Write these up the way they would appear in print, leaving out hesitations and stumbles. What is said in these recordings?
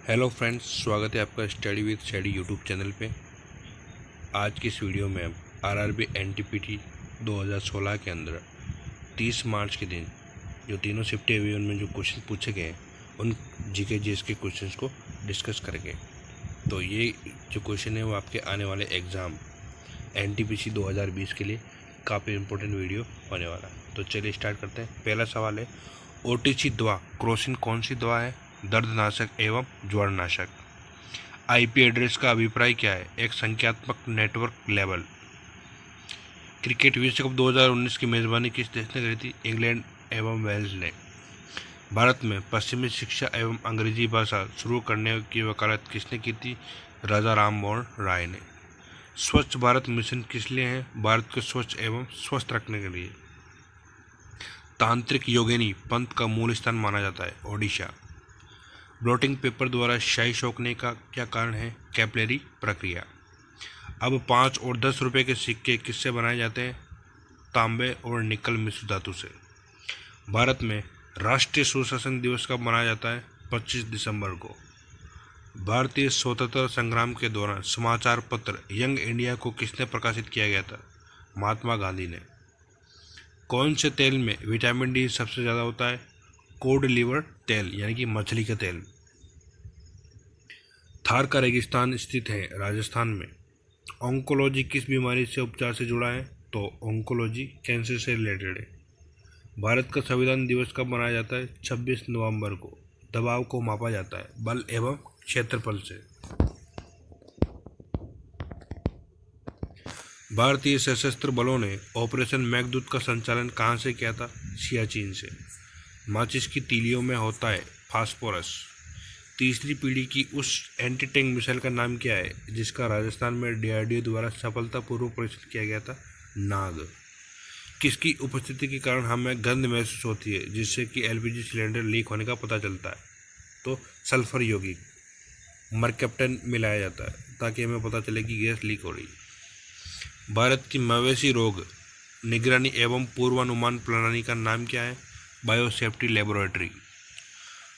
Hello friends, स्वागत है आपका study with study YouTube channel पे। आज की इस वीडियो में हम आरआरबी एनटीपीसी 2016 के अंदर 30 मार्च के दिन जो तीनों शिफ्ट एवियन में जो क्वेश्चन पूछे गए हैं उन जीके जीएस के क्वेश्चंस को डिस्कस करेंगे। तो ये जो क्वेश्चन है वो आपके आने वाले एग्ज़ाम एनटीपीसी 2020 के लिए काफ़ी इम्पोर्टेंट वीडियो होने वाला है। तो चलिए स्टार्ट करते हैं। पहला सवाल है, ओटीसी दवा क्रोसिन कौन सी दवा है? दर्दनाशक एवं ज्वरनाशक। आईपी एड्रेस का अभिप्राय क्या है? एक संख्यात्मक नेटवर्क लेवल। क्रिकेट विश्व कप 2019 की मेज़बानी किस देश ने करी थी? इंग्लैंड एवं वेल्स ने। भारत में पश्चिमी शिक्षा एवं अंग्रेजी भाषा शुरू करने की वकालत किसने की थी? राजा राम मोहन राय ने। स्वच्छ भारत मिशन किस लिए है? भारत को स्वच्छ एवं स्वस्थ रखने के लिए। तांत्रिक योगिनी पंथ का मूल स्थान माना जाता है? ओडिशा। ब्लॉटिंग पेपर द्वारा स्याही सोखने का क्या कारण है? कैपिलरी प्रक्रिया। अब 5 और 10 रुपये के सिक्के किससे बनाए जाते हैं? तांबे और निकल मिश्र धातु से। भारत में राष्ट्रीय सुशासन दिवस कब मनाया जाता है? 25 दिसंबर को। भारतीय स्वतंत्रता संग्राम के दौरान समाचार पत्र यंग इंडिया को किसने प्रकाशित किया गया था? महात्मा गांधी ने। कौन से तेल में विटामिन डी सबसे ज़्यादा होता है? कोड लिवर तेल यानी कि मछली का तेल। थार का रेगिस्तान स्थित है राजस्थान में। ऑन्कोलॉजी किस बीमारी से उपचार से जुड़ा है? तो ऑन्कोलॉजी कैंसर से रिलेटेड है। भारत का संविधान दिवस कब मनाया जाता है? 26 नवंबर को। दबाव को मापा जाता है बल एवं क्षेत्रफल से। भारतीय सशस्त्र बलों ने ऑपरेशन मेघदूत का संचालन कहाँ से किया था? सियाचिन से। माचिस की तीलियों में होता है फास्फोरस। तीसरी पीढ़ी की उस एंटी टैंक मिसाइल का नाम क्या है जिसका राजस्थान में डीआरडीओ द्वारा सफलतापूर्वक परीक्षण किया गया था? नाग। किसकी उपस्थिति के कारण हमें गंध महसूस होती है जिससे कि एलपीजी सिलेंडर लीक होने का पता चलता है? तो सल्फर यौगिक मरकैप्टन मिलाया जाता है ताकि हमें पता चले कि गैस लीक हो रही है। भारत की मवेशी रोग निगरानी एवं पूर्वानुमान प्रणाली का नाम क्या है? Biosafety laboratory.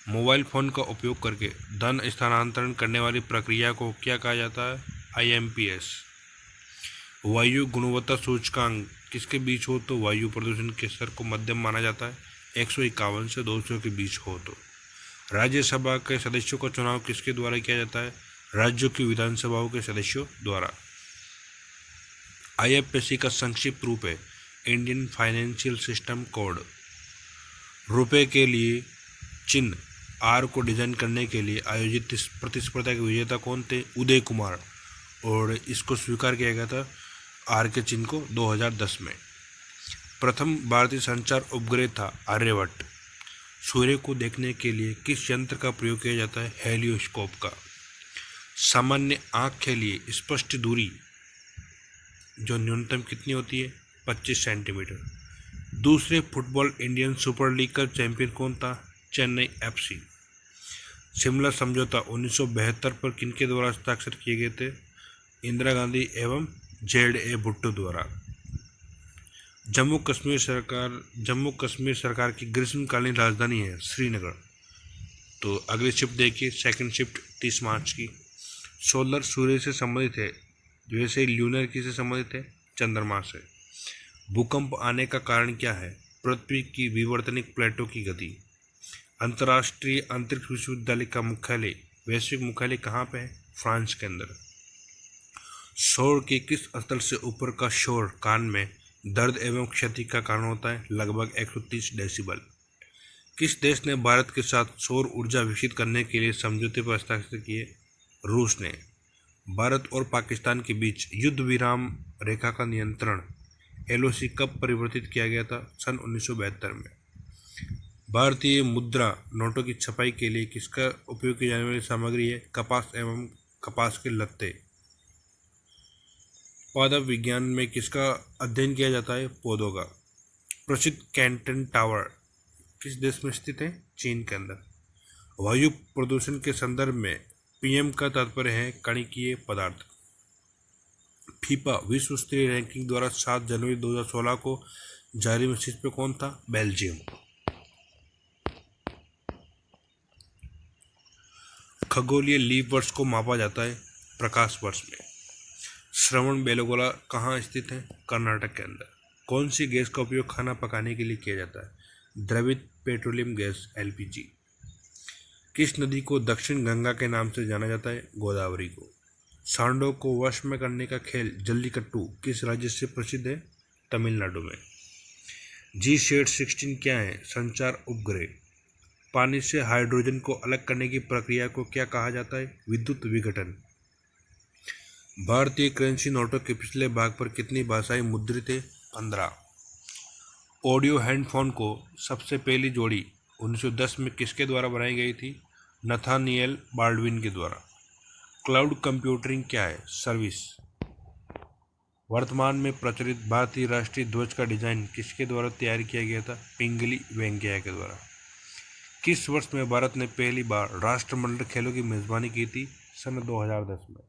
मोबाइल फ़ोन का उपयोग करके धन स्थानांतरण करने वाली प्रक्रिया को क्या कहा जाता है? आईएमपीएस। वायु गुणवत्ता सूचकांक किसके बीच हो तो वायु प्रदूषण के स्तर को मध्यम माना जाता है? 151 से 200 के बीच हो तो। राज्यसभा के सदस्यों का चुनाव किसके द्वारा किया जाता है? राज्यों की विधानसभाओं के सदस्यों द्वारा। आईएफएससी का संक्षिप्त रूप है इंडियन फाइनेंशियल सिस्टम कोड। रुपए के लिए चिन्ह आर को डिजाइन करने के लिए आयोजित प्रतिस्पर्धा के विजेता कौन थे? उदय कुमार। और इसको स्वीकार किया गया था आर के चिन्ह को 2010 में। प्रथम भारतीय संचार उपग्रह था आर्यभट्ट। सूर्य को देखने के लिए किस यंत्र का प्रयोग किया जाता है? हेलियोस्कोप का। सामान्य आँख के लिए स्पष्ट दूरी जो न्यूनतम कितनी होती है? 25 सेंटीमीटर। दूसरे फुटबॉल इंडियन सुपर लीग का चैंपियन कौन था? चेन्नई एफसी। शिमला समझौता 1972 पर किनके द्वारा हस्ताक्षर किए गए थे? इंदिरा गांधी एवं जेड.ए. भुट्टो द्वारा। जम्मू कश्मीर सरकार की ग्रीष्मकालीन राजधानी है श्रीनगर। तो अगली शिफ्ट देखिए, सेकंड शिफ्ट 30 मार्च की। सोलर सूर्य से संबंधित है, वैसे ही ल्यूनर किससे संबंधित है? चंद्रमा से। भूकंप आने का कारण क्या है? पृथ्वी की विवर्तनिक प्लेटों की गति। अंतर्राष्ट्रीय अंतरिक्ष विश्वविद्यालय का मुख्यालय वैश्विक मुख्यालय कहाँ पे है? फ्रांस के अंदर। शोर के किस स्तर से ऊपर का शोर कान में दर्द एवं क्षति का कारण होता है? लगभग 130 डेसिबल। किस देश ने भारत के साथ सौर ऊर्जा विकसित करने के लिए समझौते पर हस्ताक्षर किए? रूस ने। भारत और पाकिस्तान के बीच युद्ध विराम रेखा का नियंत्रण एलओसी कब परिवर्तित किया गया था? सन 1972 में। भारतीय मुद्रा नोटों की छपाई के लिए किसका उपयोग की जाने वाली सामग्री है? कपास एवं कपास के लत्ते। पादप विज्ञान में किसका अध्ययन किया जाता है? पौधों का। प्रसिद्ध कैंटन टावर किस देश में स्थित है? चीन के अंदर। वायु प्रदूषण के संदर्भ में पीएम का तात्पर्य है कणिकीय पदार्थ। फीफा विश्व स्तरीय रैंकिंग द्वारा 7 जनवरी 2016 को जारी में शीर्ष पे कौन था? बेल्जियम। खगोलीय लीप वर्ष को मापा जाता है प्रकाश वर्ष में। श्रवण बेलगोला कहाँ स्थित है? कर्नाटक के अंदर। कौन सी गैस का उपयोग खाना पकाने के लिए किया जाता है? द्रवित पेट्रोलियम गैस एलपीजी। किस नदी को दक्षिण गंगा के नाम से जाना जाता है? गोदावरी को। सांडों को वश में करने का खेल जल्लीकट्टू किस राज्य से प्रसिद्ध है? तमिलनाडु में। G-16 क्या है? संचार उपग्रह। पानी से हाइड्रोजन को अलग करने की प्रक्रिया को क्या कहा जाता है? विद्युत विघटन। भारतीय करेंसी नोटों के पिछले भाग पर कितनी भाषाएं मुद्रित है? 15। ऑडियो हैंडफोन को सबसे पहली जोड़ी 1910 में किसके द्वारा बनाई गई थी? नथानिएल बाल्डविन के द्वारा। क्लाउड कंप्यूटिंग क्या है? सर्विस। वर्तमान में प्रचलित भारतीय राष्ट्रीय ध्वज का डिजाइन किसके द्वारा तैयार किया गया था? पिंगली वेंकैया के द्वारा। किस वर्ष में भारत ने पहली बार राष्ट्रमंडल खेलों की मेजबानी की थी? सन 2010 में।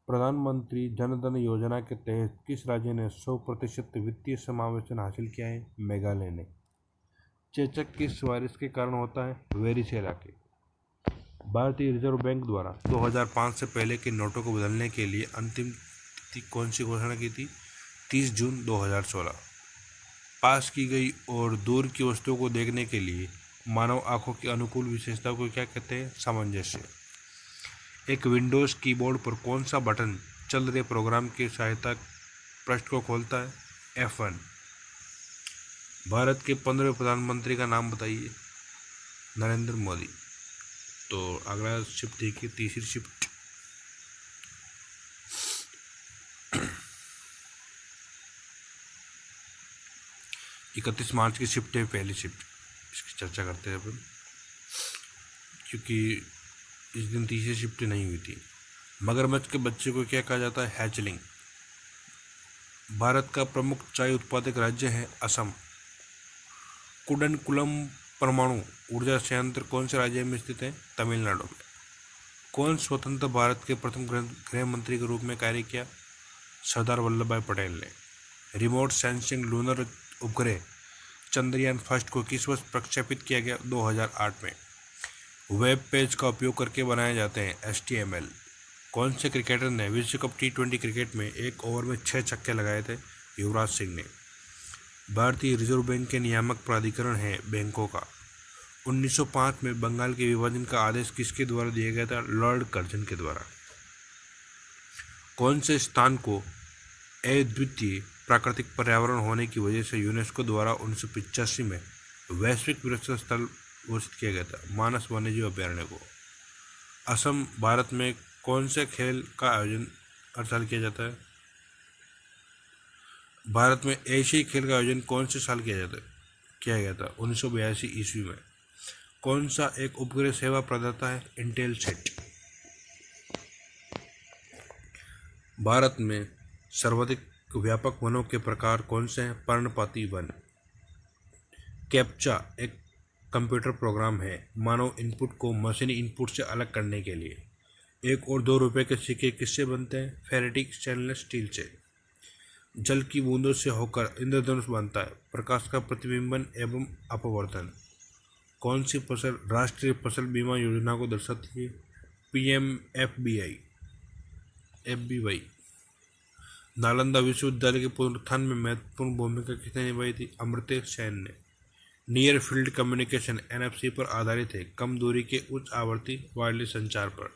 प्रधानमंत्री जन धन योजना के तहत किस राज्य ने 100% वित्तीय समावेशन हासिल किया है? मेघालय ने। चेचक किस वायरस के कारण होता है? वेरिसेला के। भारतीय रिजर्व बैंक द्वारा 2005 से पहले के नोटों को बदलने के लिए अंतिम तिथि कौन सी घोषणा की थी? 30 जून 2016। पास की गई और दूर की वस्तुओं को देखने के लिए मानव आंखों की अनुकूल विशेषता को क्या कहते हैं? सामंजस्य। एक विंडोज कीबोर्ड पर कौन सा बटन चल रहे प्रोग्राम की सहायता पृष्ठ को खोलता है? F1। भारत के 15वें प्रधानमंत्री का नाम बताइए। नरेंद्र मोदी। तो अगला शिफ्ट देखिए, तीसरी शिफ्ट। इकतीस मार्च की शिफ्ट है पहली शिफ्ट, इसकी चर्चा करते हैं अपन, क्योंकि इस दिन तीसरी शिफ्ट नहीं हुई थी। मगरमच्छ के बच्चे को क्या कहा जाता है? हैचलिंग। भारत का प्रमुख चाय उत्पादक राज्य है असम। कुडनकुलम परमाणु ऊर्जा संयंत्र कौन से राज्य में स्थित है? तमिलनाडु में। कौन स्वतंत्र भारत के प्रथम गृह मंत्री के रूप में कार्य किया? सरदार वल्लभ भाई पटेल ने। रिमोट सेंसिंग लूनर उपग्रह चंद्रयान फर्स्ट को किस वर्ष प्रक्षेपित किया गया? 2008 में। वेब पेज का उपयोग करके बनाए जाते हैं HTML। कौन से क्रिकेटर ने विश्व कप T20 क्रिकेट में एक ओवर में 6 छक्के लगाए थे? युवराज सिंह ने। भारतीय रिजर्व बैंक के नियामक प्राधिकरण है बैंकों का। 1905 में बंगाल के विभाजन का आदेश किसके द्वारा दिया गया था? लॉर्ड कर्जन के द्वारा। कौन से स्थान को अद्वितीय प्राकृतिक पर्यावरण होने की वजह से यूनेस्को द्वारा 1985 में वैश्विक विरासत स्थल घोषित किया गया था? मानस वन्यजीव अभयारण्य को। असम भारत में कौन से खेल का आयोजन हर साल किया जाता है? भारत में एशियाई खेल का आयोजन कौन से साल किया गया था? 1982 ईस्वी में। कौन सा एक उपग्रह सेवा प्रदाता है? इंटेलसेट। भारत में सर्वाधिक व्यापक वनों के प्रकार कौन से हैं? पर्णपाती वन। कैप्चा एक कंप्यूटर प्रोग्राम है मानव इनपुट को मशीनी इनपुट से अलग करने के लिए। 1 और 2 रुपये के सिक्के किससे बनते हैं? फेरेटिक स्टेनलेस स्टील से। जल की बूंदों से होकर इंद्रधनुष बनता है। प्रकाश का प्रतिबिंबन एवं अपवर्तन। कौन सी फसल राष्ट्रीय फसल बीमा योजना को दर्शाती है? PMFBY FBY। नालंदा विश्वविद्यालय के पुनरुत्थान में महत्वपूर्ण भूमिका किसने निभाई थी? अमर्त्य सेन ने। नियर फील्ड कम्युनिकेशन NFC पर आधारित है, कम दूरी के उच्च आवृत्ति वायरलेस संचार पर।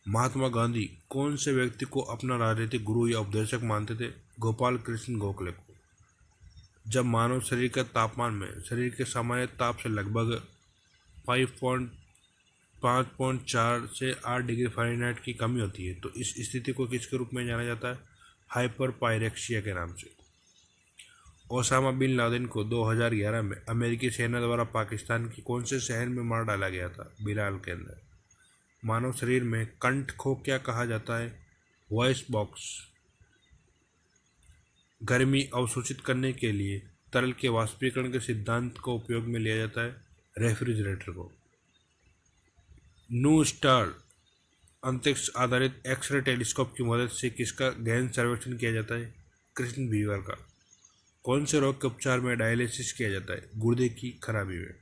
महात्मा गांधी कौन से व्यक्ति को अपना राजनीतिक गुरु या उपदेशक मानते थे? गोपाल कृष्ण गोखले को। जब मानव शरीर का तापमान में शरीर के सामान्य ताप से लगभग 5.4 से 8 डिग्री फ़ारेनहाइट की कमी होती है तो इस स्थिति को किसके रूप में जाना जाता है? हाइपरपायरेक्सिया के नाम से। ओसामा बिन लादेन को 2011 में अमेरिकी सेना द्वारा पाकिस्तान की कौन से शहर में मार डाला गया था? बिलाल के अंदर। मानव शरीर में कंठ को क्या कहा जाता है? Voice box. गर्मी अवशोषित करने के लिए तरल के वाष्पीकरण के सिद्धांत को उपयोग में लिया जाता है? रेफ्रिजरेटर को। न्यू स्टार अंतरिक्ष आधारित एक्सरे टेलीस्कोप की मदद से किसका गहन सर्वेक्षण किया जाता है? कृष्ण बीवर का। कौन से रोग के उपचार में डायलिसिस किया जाता है? गुर्दे की खराबी में।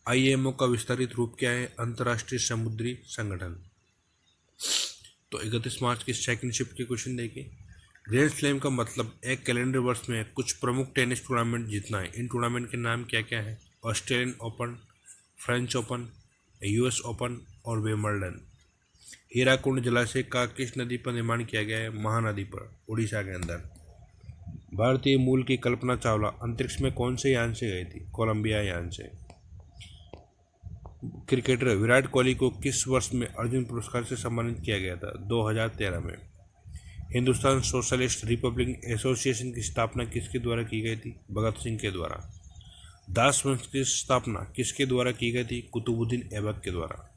आईएमओ का विस्तारित रूप क्या है? अंतर्राष्ट्रीय समुद्री संगठन। तो 31 मार्च की सेकंड शिफ्ट के क्वेश्चन देखिए। ग्रैंड स्लैम का मतलब एक कैलेंडर वर्ष में कुछ प्रमुख टेनिस टूर्नामेंट जीतना है। इन टूर्नामेंट के नाम क्या क्या है? Australian open, French open, US open और विंबलडन। हीराकुंड जलाशय का किस नदी पर निर्माण किया गया है? महानदी पर, उड़ीसा के अंदर। भारतीय मूल की कल्पना चावला अंतरिक्ष में कौन से यान से गई थी? कोलंबिया यान से। क्रिकेटर विराट कोहली को किस वर्ष में अर्जुन पुरस्कार से सम्मानित किया गया था? 2013 में। हिंदुस्तान सोशलिस्ट रिपब्लिक एसोसिएशन की स्थापना किसके द्वारा की गई थी? भगत सिंह के द्वारा। दास वंश की स्थापना किसके द्वारा की गई थी? कुतुबुद्दीन ऐबक के द्वारा।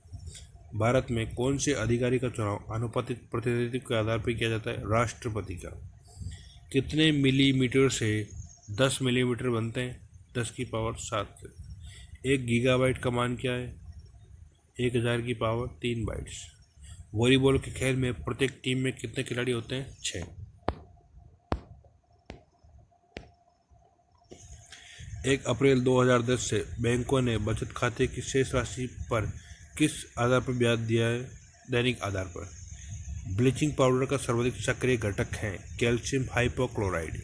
भारत में कौन से अधिकारी का चुनाव आनुपातिक प्रतिनिधित्व के आधार पर किया जाता है? राष्ट्रपति का। कितने मिलीमीटर से 10 मिलीमीटर बनते हैं? 10 की पावर 7 से। 1 गीगाबाइट का मान क्या है? 1000 की पावर 3 बाइट्स। वॉलीबॉल के खेल में प्रत्येक टीम में कितने खिलाड़ी होते हैं? 6। 1 अप्रैल 2010 से बैंकों ने बचत खाते की शेष राशि पर किस आधार पर ब्याज दिया है? दैनिक आधार पर। ब्लीचिंग पाउडर का सर्वाधिक सक्रिय घटक है कैल्शियम हाइपोक्लोराइड।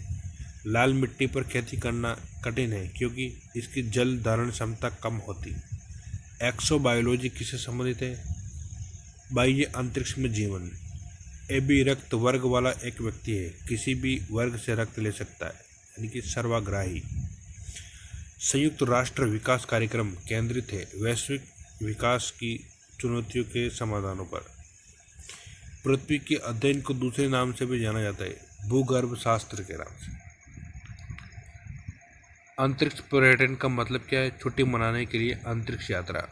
लाल मिट्टी पर खेती करना कठिन है क्योंकि इसकी जल धारण क्षमता कम होती। एक्सोबायोलॉजी किससे संबंधित है? बाह्य अंतरिक्ष में जीवन। एबी रक्त वर्ग वाला एक व्यक्ति है, किसी भी वर्ग से रक्त ले सकता है, यानी कि सर्वग्राही। संयुक्त राष्ट्र विकास कार्यक्रम केंद्रित है वैश्विक विकास की चुनौतियों के समाधानों पर। पृथ्वी के अध्ययन को दूसरे नाम से भी जाना जाता है, भूगर्भ शास्त्र के नाम से। अंतरिक्ष पर्यटन का मतलब क्या है? छुट्टी मनाने के लिए अंतरिक्ष यात्रा।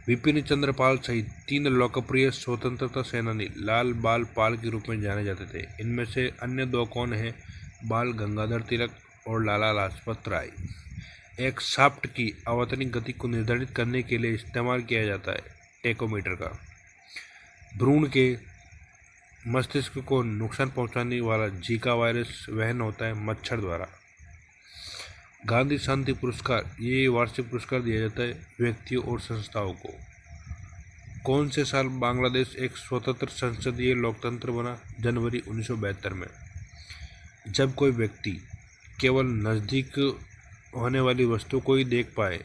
विपिन चंद्र पाल सहित 3 लोकप्रिय स्वतंत्रता सेनानी लाल बाल पाल के रूप में जाने जाते थे। इनमें से अन्य 2 कौन हैं? बाल गंगाधर तिलक और लाला लाजपत राय। एक शाफ्ट की आवर्तनिक गति को निर्धारित करने के लिए इस्तेमाल किया जाता है टेकोमीटर का। भ्रूण के मस्तिष्क को नुकसान पहुंचाने वाला जीका वायरस वहन होता है मच्छर द्वारा। गांधी शांति पुरस्कार ये वार्षिक पुरस्कार दिया जाता है व्यक्तियों और संस्थाओं को। कौन से साल बांग्लादेश एक स्वतंत्र संसदीय लोकतंत्र बना? जनवरी 1972 में। जब कोई व्यक्ति केवल नज़दीक होने वाली वस्तु को ही देख पाए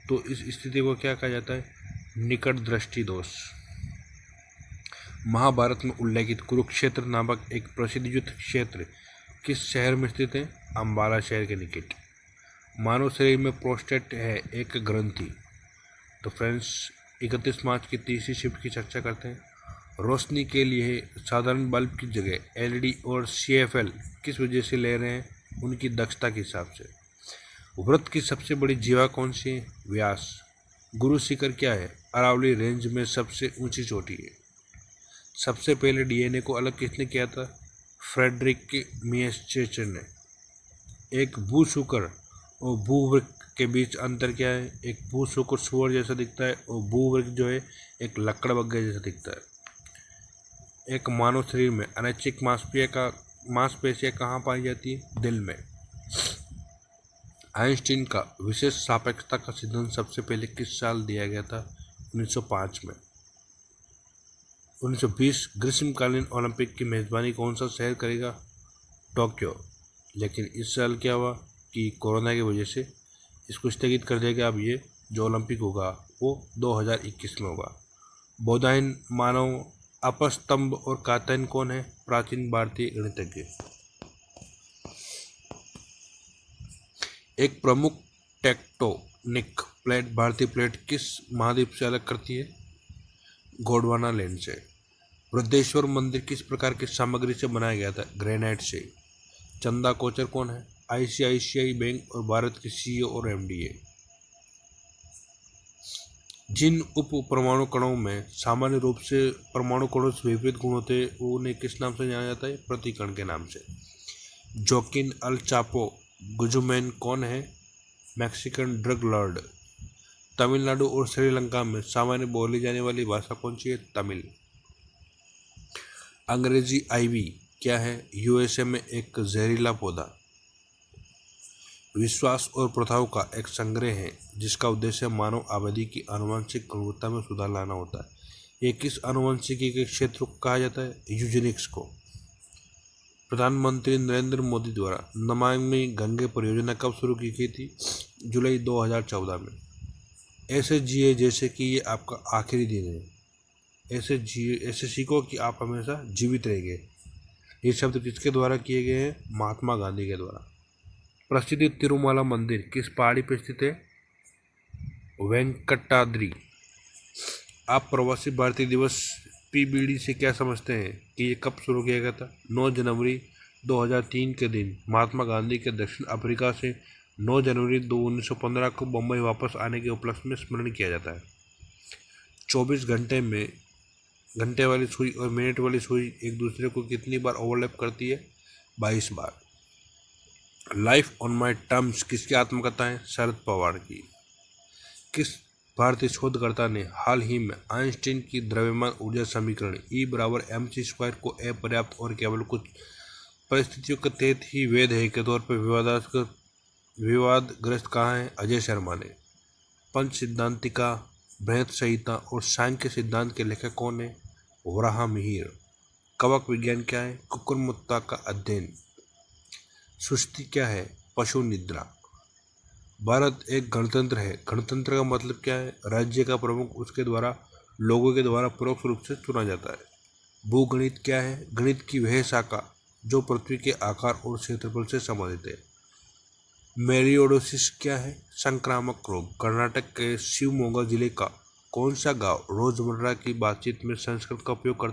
तो इस स्थिति को क्या कहा जाता है? निकट दृष्टि दोष। महाभारत में उल्लेखित कुरुक्षेत्र नामक एक प्रसिद्ध युद्ध क्षेत्र किस शहर में स्थित है? अंबाला शहर के निकट। मानव शरीर में प्रोस्टेट है एक ग्रंथि। तो फ्रेंड्स 31 मार्च की तीसरी शिफ्ट की चर्चा करते हैं। रोशनी के लिए साधारण बल्ब की जगह एलईडी और सीएफएल किस वजह से ले रहे हैं? उनकी दक्षता के हिसाब से। वृत्त की सबसे बड़ी जीवा कौन सी है? व्यास। गुरु शिखर क्या है? अरावली रेंज में सबसे ऊंची चोटी है। सबसे पहले डीएनए को अलग किसने किया था? फ्रेडरिक मियेस्चर ने। एक भूशुकर और भूवृक्क के बीच अंतर क्या है? एक भूशुकर सूअर जैसा दिखता है और भूवृक्क जो है एक लकड़बग्घे जैसा दिखता है। एक मानव शरीर में अनैच्छिक मांसपेशियां कहाँ पाई जाती है? दिल में। आइंस्टीन का विशेष सापेक्षता का सिद्धांत सबसे पहले किस साल दिया गया था? 1905 में। 1920 ग्रीष्मकालीन ओलंपिक की मेजबानी कौन सा शहर करेगा? टोक्यो। लेकिन इस साल क्या हुआ कि कोरोना की वजह से इसको स्थगित कर दिया गया। अब ये जो ओलंपिक होगा वो 2021 में होगा। बौधायन मानव अपस्तंभ और कात्यायन कौन है? प्राचीन भारतीय गणितज्ञ। एक प्रमुख टेक्टोनिक प्लेट भारतीय प्लेट किस महाद्वीप से अलग करती है? गोंडवाना लैंड से। बृहदेश्वर मंदिर किस प्रकार की सामग्री से बनाया गया था? ग्रेनाइट से। चंदा कोचर कौन है? आईसीआईसीआई बैंक और भारत के सीईओ और एमडी है। जिन उप परमाणु कणों में सामान्य रूप से परमाणु कणों से विपरीत गुण होते हैं उन्हें किस नाम से जाना जाता है? प्रतिकण के नाम से। जोकिन अल चापो गुजुमैन कौन है? Mexican drug Lord. तमिलनाडु और श्रीलंका में सामान्य बोली जाने वाली भाषा कौन सी है? तमिल। अंग्रेजी आईवी क्या है? यूएसए में एक जहरीला पौधा। विश्वास और प्रथाओं का एक संग्रह है जिसका उद्देश्य मानव आबादी की आनुवंशिक गुणवत्ता में सुधार लाना होता है। ये किस आनुवंशिकी के क्षेत्र को कहा जाता है? यूजेनिक्स को। प्रधानमंत्री नरेंद्र मोदी द्वारा नमामि गंगे परियोजना कब शुरू की गई थी? जुलाई 2014 में। ऐसे जिए जैसे कि ये आपका आखिरी दिन है। ऐसे जिए, ऐसे सीखो कि आप हमेशा जीवित रहेंगे। ये शब्द किसके द्वारा किए गए हैं? महात्मा गांधी के द्वारा। प्रसिद्ध तिरुमाला मंदिर किस पहाड़ी पर स्थित है? वेंकटाद्रि। आप प्रवासी भारतीय दिवस पीबीडी से क्या समझते हैं कि ये कब शुरू किया गया था? 9 जनवरी 2003 के दिन महात्मा गांधी के दक्षिण अफ्रीका से 9 जनवरी 1915 को बम्बई वापस आने के उपलक्ष्य में स्मरण किया जाता है। 24 घंटे वाली सुई और मिनट वाली सुई एक दूसरे को कितनी बार ओवरलैप करती है? 22 बार। लाइफ ऑन माई टर्म्स किसकी आत्मकथा है? शरद पवार की। किस भारतीय शोधकर्ता ने हाल ही में आइंस्टीन की द्रव्यमान ऊर्जा समीकरण E=mc² को अपर्याप्त और केवल कुछ परिस्थितियों के तहत ही वैध है के तौर पर विवादग्रस्त कहा है? अजय शर्मा ने। पंच सिद्धांतिका, बृहत संहिता और सांख्य सिद्धांत के लेखक कौन है? वराह मिहिर। कवक विज्ञान क्या है? कुकुरमुत्ता का अध्ययन। सुस्ती क्या है? पशु निद्रा। भारत एक गणतंत्र है। गणतंत्र का मतलब क्या है? राज्य का प्रमुख उसके द्वारा लोगों के द्वारा परोक्ष रूप से चुना जाता है। भूगणित क्या है? गणित की वह शाखा जो पृथ्वी के आकार और क्षेत्रफल से संबंधित है। मेलियोडोसिस क्या है? संक्रामक रोग। कर्नाटक के शिवमोगा जिले का कौन सा गांव रोजमर्रा की बातचीत में संस्कृत का उपयोग करता है?